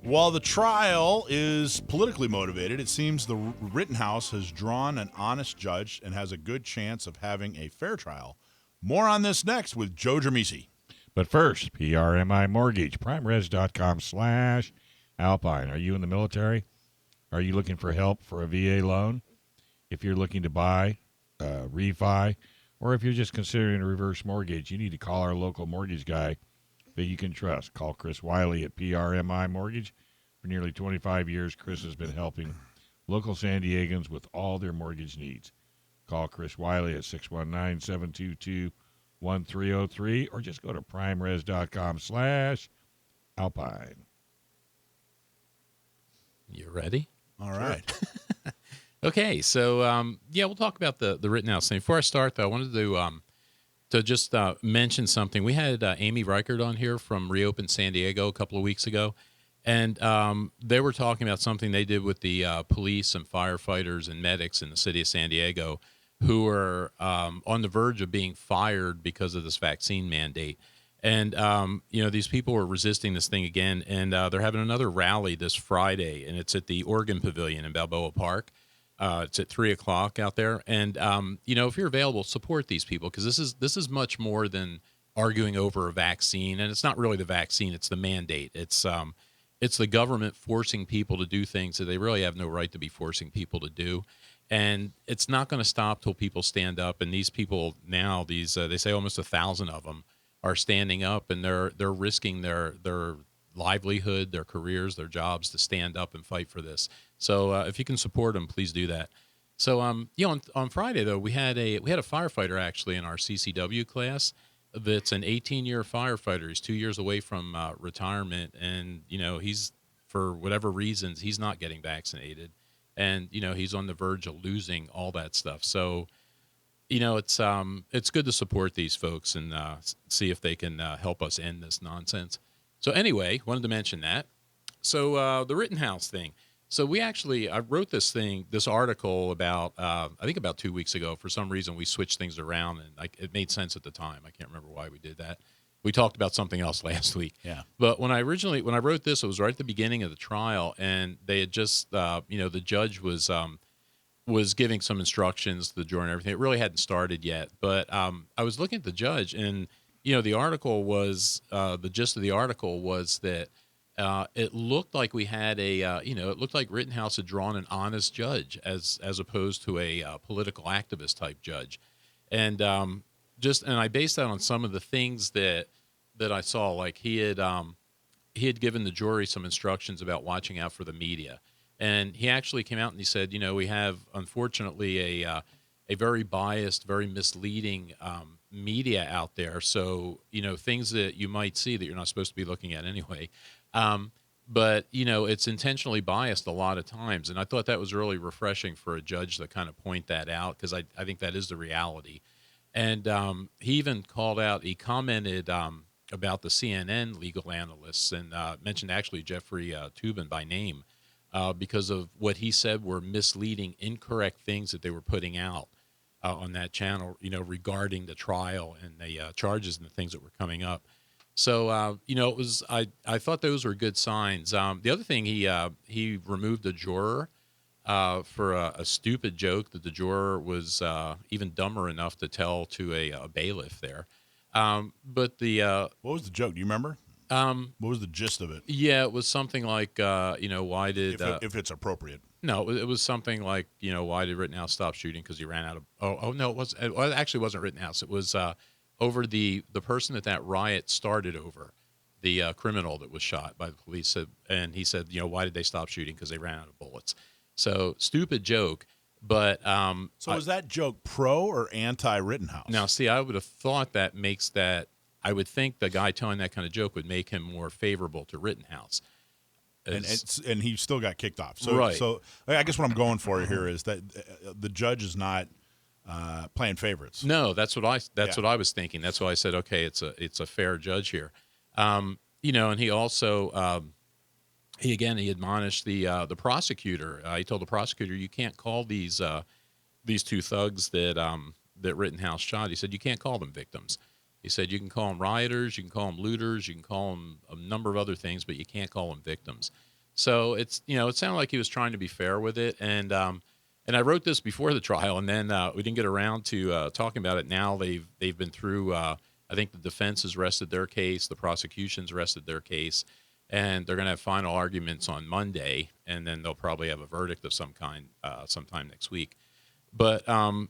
While the trial is politically motivated, it seems the Rittenhouse has drawn an honest judge and has a good chance of having a fair trial. More on this next with Joe Drammissi. But first, PRMI Mortgage, primeres.com/Alpine. Are you in the military? Are you looking for help for a VA loan? If you're looking to buy, refi, or if you're just considering a reverse mortgage, you need to call our local mortgage guy that you can trust. Call Chris Wiley at PRMI Mortgage. For nearly 25 years, Chris has been helping local San Diegans with all their mortgage needs. Call Chris Wiley at 619-722-1303 or just go to primeres.com/Alpine. You ready? All right. Okay, so we'll talk about the Rittenhouse thing. Before I start, though, I wanted to just mention something. We had Amy Reichert on here from Reopen San Diego a couple of weeks ago, and they were talking about something they did with the police and firefighters and medics in the city of San Diego who are on the verge of being fired because of this vaccine mandate. And, these people were resisting this thing again, and they're having another rally this Friday, and it's at the Oregon Pavilion in Balboa Park. It's at 3:00 out there. And, if you're available, support these people, because this is much more than arguing over a vaccine. And it's not really the vaccine, it's the mandate. It's the government forcing people to do things that they really have no right to be forcing people to do. And it's not going to stop till people stand up. And these people now, they say almost 1,000 of them are standing up, and they're risking their livelihood, their careers, their jobs to stand up and fight for this. So if you can support them, please do that. So on Friday though, we had a firefighter actually in our CCW class that's an 18-year firefighter. He's 2 years away from retirement, and he's, for whatever reasons, he's not getting vaccinated, and he's on the verge of losing all that stuff. So it's good to support these folks and see if they can help us end this nonsense. So anyway, wanted to mention that. So the Rittenhouse thing. So I wrote this article about, I think about 2 weeks ago. For some reason, we switched things around, and it made sense at the time. I can't remember why we did that. We talked about something else last week. Yeah. But when I wrote this, it was right at the beginning of the trial, and they had just, the judge was giving some instructions to the jury and everything. It really hadn't started yet, but I was looking at the judge, and the article was the gist of the article was that it looked like we had it looked like Rittenhouse had drawn an honest judge as opposed to a political activist type judge, and I based that on some of the things that I saw. Like he had given the jury some instructions about watching out for the media. And he actually came out and he said, we have, unfortunately, a very biased, very misleading media out there. So, things that you might see that you're not supposed to be looking at anyway. But, it's intentionally biased a lot of times. And I thought that was really refreshing for a judge to kind of point that out, because I think that is the reality. And he even commented about the CNN legal analysts, and mentioned actually Jeffrey Toobin by name. Because of what he said were misleading, incorrect things that they were putting out on that channel, regarding the trial and the charges and the things that were coming up. So, it was, I thought those were good signs. The other thing, he removed a juror for a stupid joke that the juror was even dumber enough to tell to a bailiff there. But what was the joke? Do you remember? What was the gist of it? Yeah, it was something like, why did... if it's appropriate. No, it was something like, why did Rittenhouse stop shooting? Because he ran out of... no, it actually wasn't Rittenhouse. It was over the person that riot started over, the criminal that was shot by the police. And he said, why did they stop shooting? Because they ran out of bullets. So, stupid joke. But so was that joke pro or anti-Rittenhouse? Now, see, I would have thought that makes that... I would think the guy telling that kind of joke would make him more favorable to Rittenhouse. And he still got kicked off. So, right. So I guess what I'm going for here is that the judge is not playing favorites. No, that's what I was thinking. That's why I said, okay, it's a fair judge here. And he also he admonished the prosecutor. He told the prosecutor, you can't call these two thugs that Rittenhouse shot. He said, you can't call them victims. He said, you can call them rioters, you can call them looters, you can call them a number of other things, but you can't call them victims. So it's, it sounded like he was trying to be fair with it. And I wrote this before the trial, and then we didn't get around to talking about it. Now they've been through. I think the defense has rested their case, the prosecution's rested their case, and they're going to have final arguments on Monday, and then they'll probably have a verdict of some kind sometime next week. But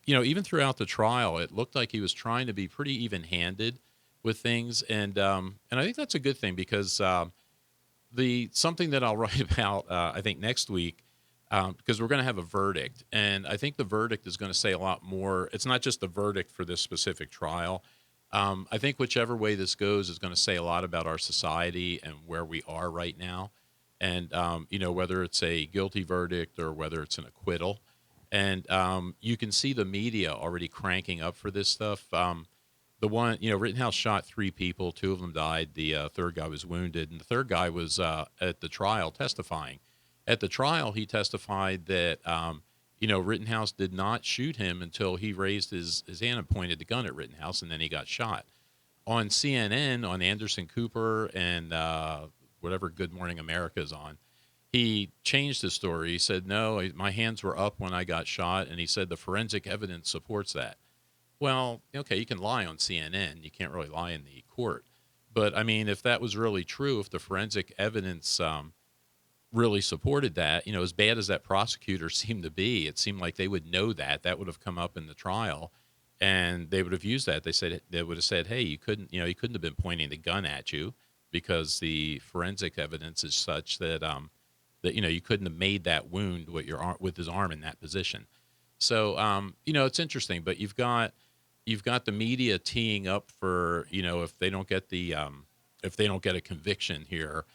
even throughout the trial, it looked like he was trying to be pretty even-handed with things, and I think that's a good thing, because something that I'll write about I think next week. Because we're going to have a verdict, and I think the verdict is going to say a lot more. It's not just the verdict for this specific trial. I think whichever way this goes is going to say a lot about our society and where we are right now, and whether it's a guilty verdict or whether it's an acquittal. And you can see the media already cranking up for this stuff. The one, Rittenhouse shot 3 people. 2 of them died. The third guy was wounded, and the third guy was at the trial testifying. At the trial, he testified that, Rittenhouse did not shoot him until he raised his hand and pointed the gun at Rittenhouse, and then he got shot. On CNN, on Anderson Cooper and whatever Good Morning America is on, he changed his story. He said, no, my hands were up when I got shot, and he said the forensic evidence supports that. Well, okay, you can lie on CNN. You can't really lie in the court. But, I mean, if that was really true, if the forensic evidence really supported that, as bad as that prosecutor seemed to be, it seemed like they would know that would have come up in the trial, and they would have used that. They would have said, hey, he couldn't have been pointing the gun at you, because the forensic evidence is such that you couldn't have made that wound with his arm in that position. So it's interesting, but you've got the media teeing up for, if they don't get a conviction here,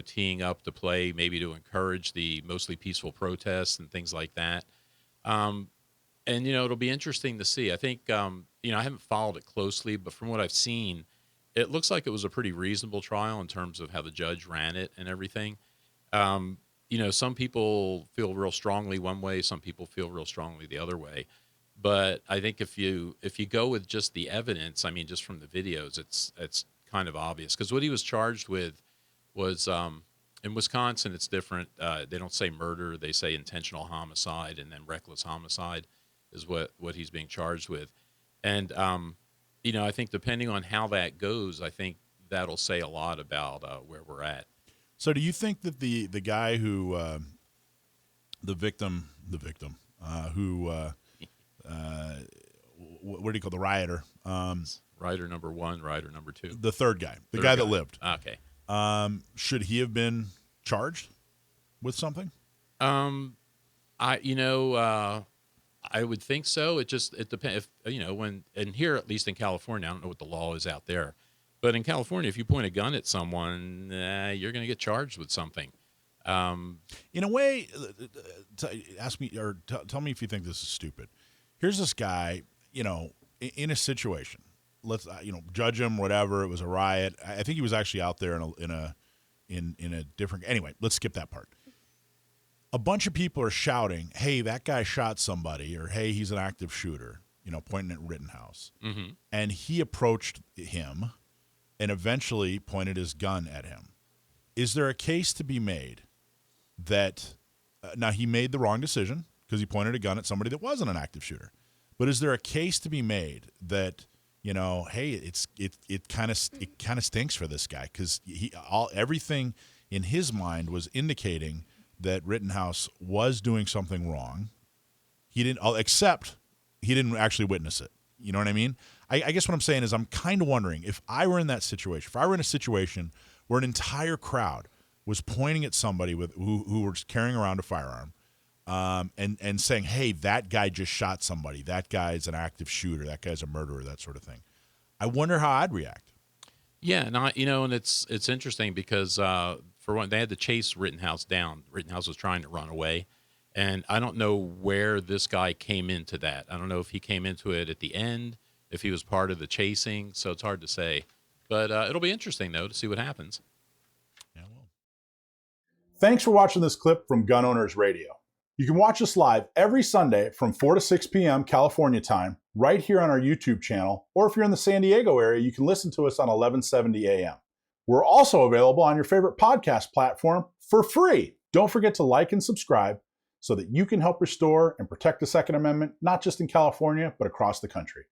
teeing up to play, maybe to encourage the mostly peaceful protests and things like that. And, it'll be interesting to see. I think, I haven't followed it closely, but from what I've seen, it looks like it was a pretty reasonable trial in terms of how the judge ran it and everything. Some people feel real strongly one way, some people feel real strongly the other way. But I think if you go with just the evidence, I mean, just from the videos, it's kind of obvious, because what he was charged with was in Wisconsin, it's different. They don't say murder; they say intentional homicide, and then reckless homicide is what he's being charged with. And I think depending on how that goes, I think that'll say a lot about where we're at. So, do you think that the guy who the victim who what do you call the rioter? Rioter number 1, rioter number 2, the third guy, the guy that lived. Okay. Should he have been charged with something? I would think so. It depends. And here, at least in California, I don't know what the law is out there, but in California, if you point a gun at someone, you're going to get charged with something. In a way, ask me or tell me if you think this is stupid. Here's this guy, in a situation. Let's judge him, whatever. It was a riot. I think he was actually out there in a different. Anyway, let's skip that part. A bunch of people are shouting, "Hey, that guy shot somebody," or "Hey, he's an active shooter," pointing at Rittenhouse. Mm-hmm. And he approached him and eventually pointed his gun at him. Is there a case to be made that now he made the wrong decision because he pointed a gun at somebody that wasn't an active shooter? But is there a case to be made that hey, it kind of stinks for this guy, because everything in his mind was indicating that Rittenhouse was doing something wrong. He didn't, except he didn't actually witness it. You know what I mean? I guess what I'm saying is I'm kind of wondering, if I were in that situation, if I were in a situation where an entire crowd was pointing at somebody who was carrying around a firearm, and saying, hey, that guy just shot somebody, that guy's an active shooter, that guy's a murderer, that sort of thing, I wonder how I'd react. Yeah, and it's interesting because for one, they had to chase Rittenhouse down. Rittenhouse was trying to run away, and I don't know where this guy came into that. I don't know if he came into it at the end, if he was part of the chasing, so it's hard to say. But it'll be interesting, though, to see what happens. Yeah, well. Thanks for watching this clip from Gun Owners Radio. You can watch us live every Sunday from 4 to 6 p.m. California time, right here on our YouTube channel, or if you're in the San Diego area, you can listen to us on 1170 a.m. We're also available on your favorite podcast platform for free. Don't forget to like and subscribe so that you can help restore and protect the Second Amendment, not just in California, but across the country.